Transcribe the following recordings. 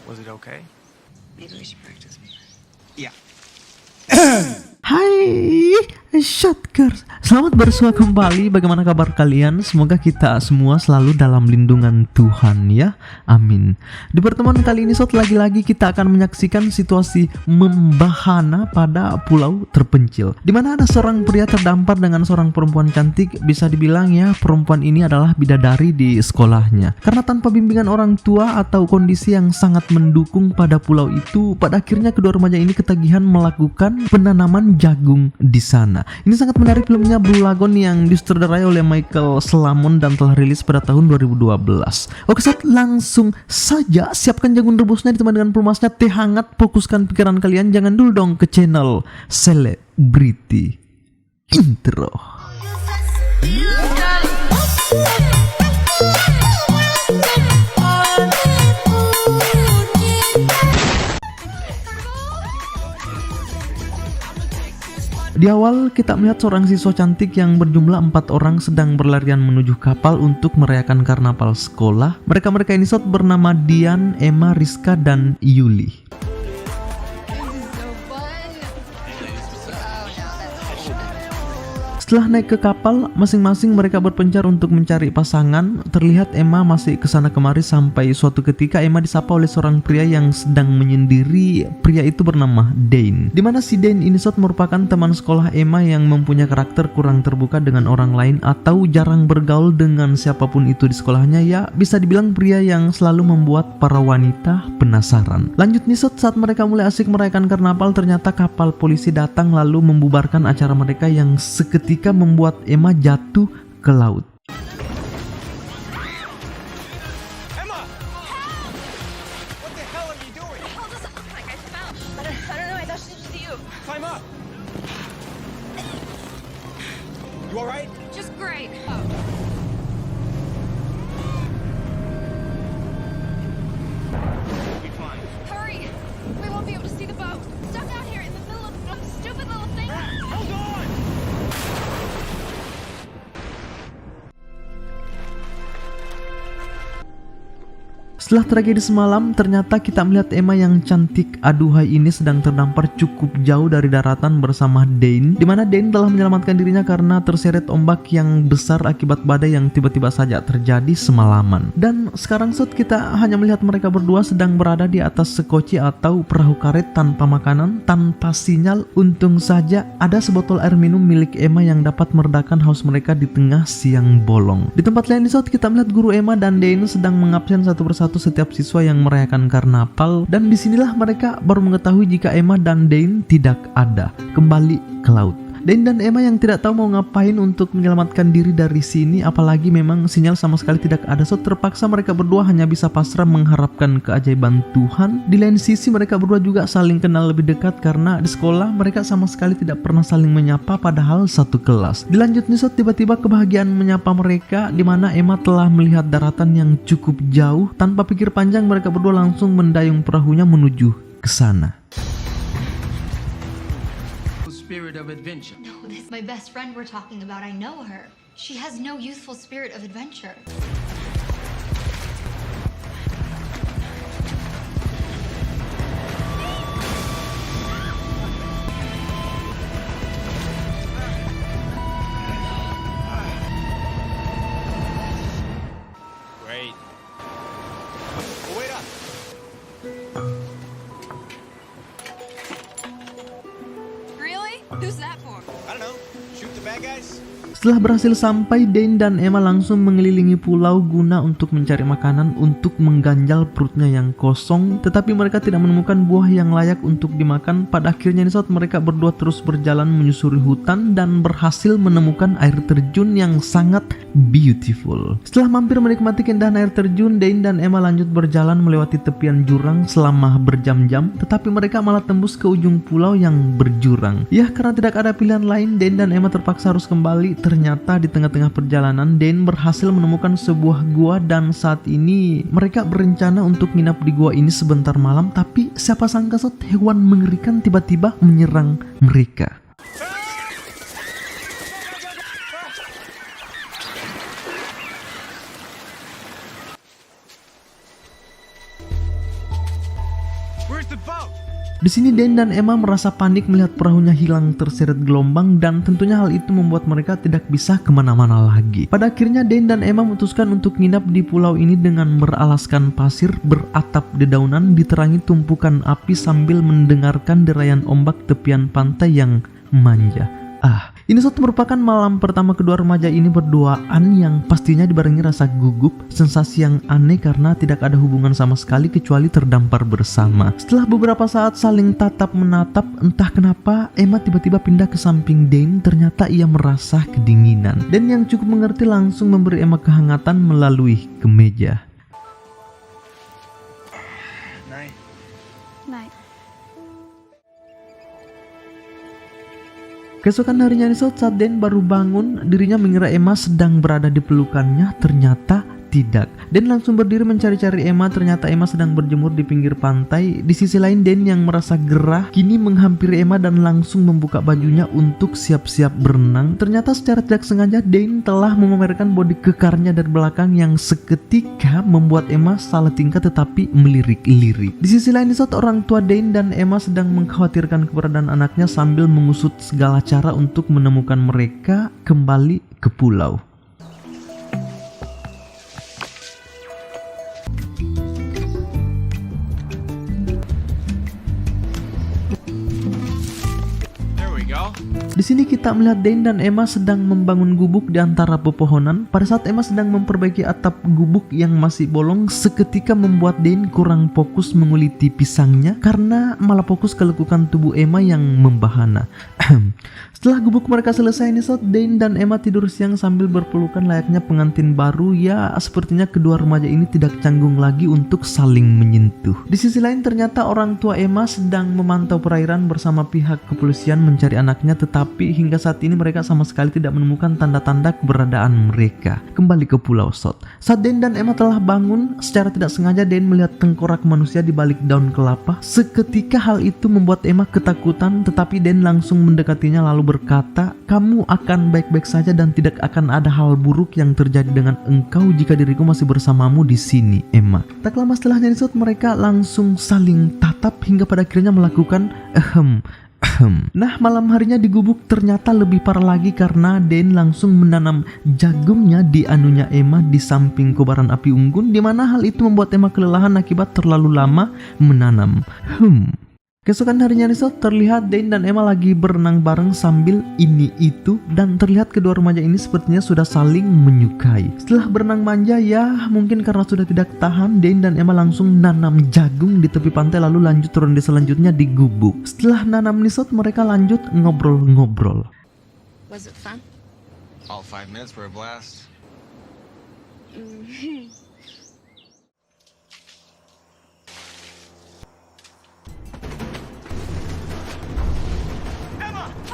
Was it okay? Maybe we should practice more. Yeah. Hai Shotkers, selamat bersua kembali. Bagaimana kabar kalian? Semoga kita semua selalu dalam lindungan Tuhan ya, amin. Di pertemuan kali ini lagi-lagi kita akan menyaksikan situasi membahana pada pulau terpencil, dimana ada seorang pria terdampar dengan seorang perempuan cantik. Bisa dibilang ya, perempuan ini adalah bidadari di sekolahnya. Karena tanpa bimbingan orang tua atau kondisi yang sangat mendukung pada pulau itu, pada akhirnya kedua remaja ini ketagihan melakukan penanaman jagung di sana. Ini sangat menarik filmnya Blue Lagoon yang disutradarai oleh Michael Slamon dan telah rilis pada tahun 2012. Oke, langsung saja siapkan jagung rebusnya ditemani dengan pelumasnya, teh hangat, fokuskan pikiran kalian. Jangan dulu dong ke channel Selebriti Intro. Di awal kita melihat seorang siswa cantik yang berjumlah 4 orang sedang berlarian menuju kapal untuk merayakan karnaval sekolah. Mereka ini bernama Dian, Emma, Rizka, dan Yuli. Setelah naik ke kapal, masing-masing mereka berpencar untuk mencari pasangan. Terlihat Emma masih kesana kemari sampai suatu ketika Emma disapa oleh seorang pria yang sedang menyendiri. Pria itu bernama Dane. Dimana si Dane ini merupakan teman sekolah Emma yang mempunyai karakter kurang terbuka dengan orang lain atau jarang bergaul dengan siapapun itu di sekolahnya. Ya, bisa dibilang pria yang selalu membuat para wanita penasaran. Lanjut nih, saat mereka mulai asik merayakan karnaval, ternyata kapal polisi datang lalu membubarkan acara mereka yang seketika membuat Emma jatuh ke laut. Emma! What the hell are you doing? The hell does it look like I fell? I don't know, I thought it was you. Climb up! You alright? Just great. We'll be fine. Hurry! We won't be able to see the boat. Stuck out here in the middle of some stupid little thing. Hold on! Setelah tragedi semalam, ternyata kita melihat Emma yang cantik aduhai ini sedang terdampar cukup jauh dari daratan bersama Dane, dimana Dane telah menyelamatkan dirinya karena terseret ombak yang besar akibat badai yang tiba-tiba saja terjadi semalaman. Dan sekarang kita hanya melihat mereka berdua sedang berada di atas sekoci atau perahu karet tanpa makanan, tanpa sinyal. Untung saja ada sebotol air minum milik Emma yang dapat meredakan haus mereka di tengah siang bolong. Di tempat lain kita melihat guru Emma dan Dane sedang mengabsen satu persatu setiap siswa yang merayakan karnaval, dan disinilah mereka baru mengetahui jika Emma dan Dane tidak ada, kembali ke laut. Dane dan Emma yang tidak tahu mau ngapain untuk menyelamatkan diri dari sini, apalagi memang sinyal sama sekali tidak ada. Terpaksa mereka berdua hanya bisa pasrah mengharapkan keajaiban Tuhan. Di lain sisi mereka berdua juga saling kenal lebih dekat karena di sekolah mereka sama sekali tidak pernah saling menyapa padahal satu kelas. Dilanjut nih, tiba-tiba kebahagiaan menyapa mereka, dimana Emma telah melihat daratan yang cukup jauh. Tanpa pikir panjang mereka berdua langsung mendayung perahunya menuju ke sana. Spirit of adventure. No, this is my best friend we're talking about. I know her. She has no youthful spirit of adventure. Great. Oh, wait up! Really? Who's that for? I don't know. Shoot the bad guys? Setelah berhasil sampai, Dane dan Emma langsung mengelilingi pulau guna untuk mencari makanan untuk mengganjal perutnya yang kosong. Tetapi mereka tidak menemukan buah yang layak untuk dimakan. Pada akhirnya mereka berdua terus berjalan menyusuri hutan dan berhasil menemukan air terjun yang sangat beautiful. Setelah mampir menikmati keindahan air terjun, Dane dan Emma lanjut berjalan melewati tepian jurang selama berjam-jam. Tetapi mereka malah tembus ke ujung pulau yang berjurang. Ya, karena tidak ada pilihan lain, Dane dan Emma terpaksa harus kembali. Ternyata di tengah-tengah perjalanan, Dane berhasil menemukan sebuah gua dan saat ini mereka berencana untuk nginap di gua ini sebentar malam. Tapi siapa sangka hewan mengerikan tiba-tiba menyerang mereka. Where's the boat? Di sini Dane dan Emma merasa panik melihat perahunya hilang terseret gelombang dan tentunya hal itu membuat mereka tidak bisa kemana-mana lagi. Pada akhirnya Dane dan Emma memutuskan untuk nginap di pulau ini dengan beralaskan pasir beratap dedaunan diterangi tumpukan api sambil mendengarkan derayan ombak tepian pantai yang manja. Ini suatu merupakan malam pertama kedua remaja ini berduaan yang pastinya dibarengi rasa gugup, sensasi yang aneh karena tidak ada hubungan sama sekali kecuali terdampar bersama. Setelah beberapa saat saling tatap menatap, entah kenapa Emma tiba-tiba pindah ke samping Dane. Ternyata ia merasa kedinginan. Dan yang cukup mengerti langsung memberi Emma kehangatan melalui kemeja. Night. Night. Keesokan harinya saat Dane baru bangun, dirinya mengira Emma sedang berada di pelukannya, ternyata tidak. Dan langsung berdiri mencari-cari Emma, ternyata Emma sedang berjemur di pinggir pantai. Di sisi lain Dane yang merasa gerah kini menghampiri Emma dan langsung membuka bajunya untuk siap-siap berenang. Ternyata secara tidak sengaja Dane telah memamerkan bodi kekarnya dari belakang yang seketika membuat Emma salah tingkah tetapi melirik-lirik. Di sisi lain saat orang tua Dane dan Emma sedang mengkhawatirkan keberadaan anaknya sambil mengusut segala cara untuk menemukan mereka kembali ke pulau. Di sini kita melihat Dane dan Emma sedang membangun gubuk di antara pepohonan. Pada saat Emma sedang memperbaiki atap gubuk yang masih bolong, seketika membuat Dane kurang fokus menguliti pisangnya karena malah fokus ke lekukan tubuh Emma yang membahana. Setelah gubuk mereka selesai saat Dane dan Emma tidur siang sambil berpelukan layaknya pengantin baru. Ya, sepertinya kedua remaja ini tidak canggung lagi untuk saling menyentuh. Di sisi lain ternyata orang tua Emma sedang memantau perairan bersama pihak kepolisian mencari anaknya, tetapi hingga saat ini mereka sama sekali tidak menemukan tanda-tanda keberadaan mereka. Kembali ke Pulau Sod. Saat Dane dan Emma telah bangun, secara tidak sengaja Dane melihat tengkorak manusia di balik daun kelapa. Seketika hal itu membuat Emma ketakutan, tetapi Dane langsung mendekatinya lalu berkata, "Kamu akan baik-baik saja dan tidak akan ada hal buruk yang terjadi dengan engkau jika diriku masih bersamamu di sini, Emma." Tak lama setelahnya mereka langsung saling tatap hingga pada akhirnya melakukan Nah, malam harinya di gubuk ternyata lebih parah lagi karena Dane langsung menanam jagungnya di anunya Emma di samping kobaran api unggun, di mana hal itu membuat Emma kelelahan akibat terlalu lama menanam. Keesokan harinya terlihat Dane dan Emma lagi berenang bareng sambil ini itu, dan terlihat kedua remaja ini sepertinya sudah saling menyukai. Setelah berenang manja, ya mungkin karena sudah tidak tahan, Dane dan Emma langsung nanam jagung di tepi pantai lalu lanjut ronde selanjutnya di gubuk. Setelah nanam mereka lanjut ngobrol-ngobrol. Was it fun? All 5 minutes were a blast.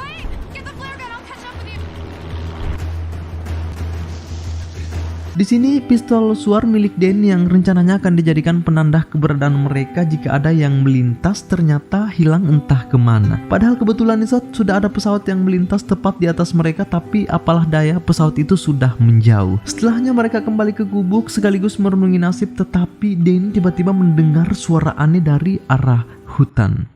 Wait! Get the flare gun, I'll catch up with you! Di sini pistol suar milik Dane yang rencananya akan dijadikan penanda keberadaan mereka jika ada yang melintas ternyata hilang entah kemana. Padahal kebetulan sudah ada pesawat yang melintas tepat di atas mereka, tapi apalah daya pesawat itu sudah menjauh. Setelahnya mereka kembali ke gubuk sekaligus merenungi nasib, tetapi Dane tiba-tiba mendengar suara aneh dari arah hutan.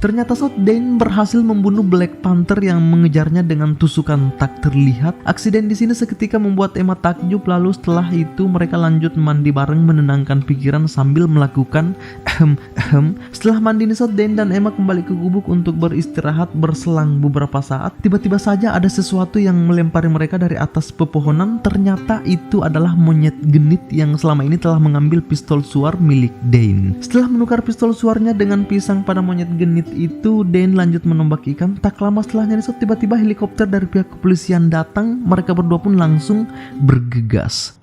Ternyata Dane berhasil membunuh Black Panther yang mengejarnya dengan tusukan tak terlihat. Aksiden di sini seketika membuat Emma takjub, lalu setelah itu mereka lanjut mandi bareng menenangkan pikiran sambil melakukan Setelah mandi Dane dan Emma kembali ke gubuk untuk beristirahat. Berselang beberapa saat, tiba-tiba saja ada sesuatu yang melempari mereka dari atas pepohonan. Ternyata itu adalah monyet genit yang selama ini telah mengambil pistol suar milik Dane. Setelah menukar pistol suarnya dengan pisang pada monyet genit itu, Dane lanjut menombak ikan. Tak lama setelahnya tiba-tiba helikopter dari pihak kepolisian datang. Mereka berdua pun langsung bergegas.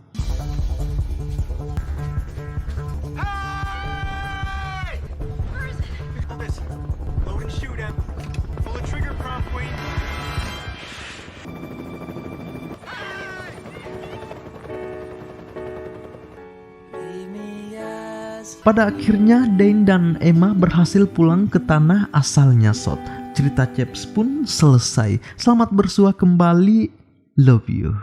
Pada akhirnya Dane dan Emma berhasil pulang ke tanah asalnya Sot. Cerita Chaps pun selesai. Selamat bersua kembali. Love you.